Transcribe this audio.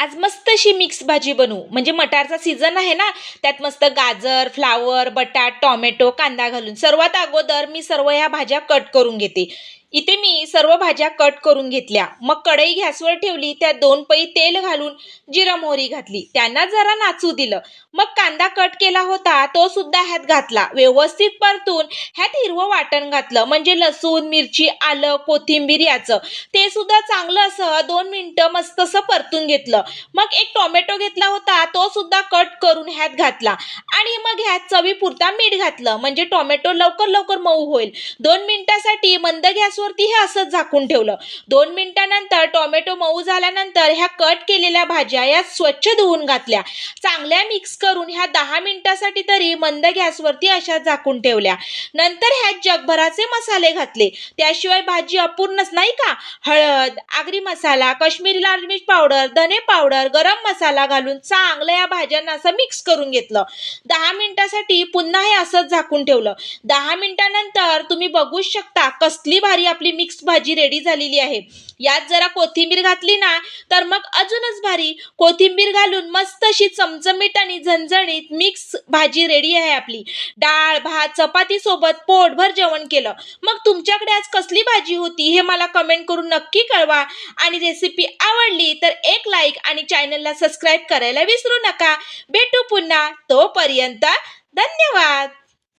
आज मस्त अशी मिक्स भाजी बनवू. म्हणजे मटारचा सीझन आहे ना, त्यात मस्त गाजर, फ्लावर, बटाट, टोमॅटो, कांदा घालून सर्वात अगोदर मी सर्व ह्या भाज्या कट करून घेते. इथे मी सर्व भाज्या कट करून घेतल्या. मग कढई गॅसवर ठेवली. त्यात 2 पळी तेल घालून जिरं मोहरी घातली. त्यांना जरा नाचू दिलं. मग कांदा कट केला होता तो सुद्धा ह्यात घातला. व्यवस्थित परतून ह्यात हिरवं वाटण घातलं. म्हणजे लसूण, मिरची, आलं, कोथिंबीर याचं. ते सुद्धा चांगलं असं 2 मिनिटं मस्त असं परतून घेतलं. मग एक टोमॅटो घेतला होता तो सुद्धा कट करून ह्यात घातला आणि मग ह्यात चवीपुरता मीठ घातलं. म्हणजे टोमॅटो लवकर लवकर मऊ होईल. 2 मिनिटासाठी मंद गॅसवरती हे असंच झाकून ठेवलं. 2 मिनिटानंतर टोमॅटो मऊ झाल्यानंतर ह्या कट केलेल्या भाज्या या स्वच्छ धुवून घातल्या. चांगल्या मिक्स करून ह्या 10 मिनिटासाठी तरी मंद गॅसवरती अशा झाकून ठेवल्या. नंतर ह्यात जगभराचे मसाले घातले. त्याशिवाय भाजी अपूर्णच नाही का. हळद, आगरी मसाला, काश्मीरी लाल मिर्च पावडर, धने पावडर, गरम मसाला घालून चांगलं या भाज्यांना असं मिक्स करून घेतलं. 10 मिनिटासाठी पुन्हा हे असंच झाकून ठेवलं. 10 मिनिटानंतर तुम्ही बघू शकता कसली भारी आपली मिक्स भाजी रेडी झालेली आहे. यात जरा कोथिंबीर घातली ना तर मग अजूनच भारी. कोथिंबीर घालून मस्त अशी चमचमीत आणि झणझणीत मिक्स भाजी रेडी आहे आपली. डाळ, भात, चपाती सोबत पोटभर जेवण केलं. मग तुमच्याकडे आज कसली भाजी होती हे मला कमेंट करून नक्की कळवा. आणि रेसिपी आवडली तर एक लाईक आणि चॅनलला सबस्क्राईब करायला विसरू नका. भेटू पुन्हा. तोपर्यंत धन्यवाद.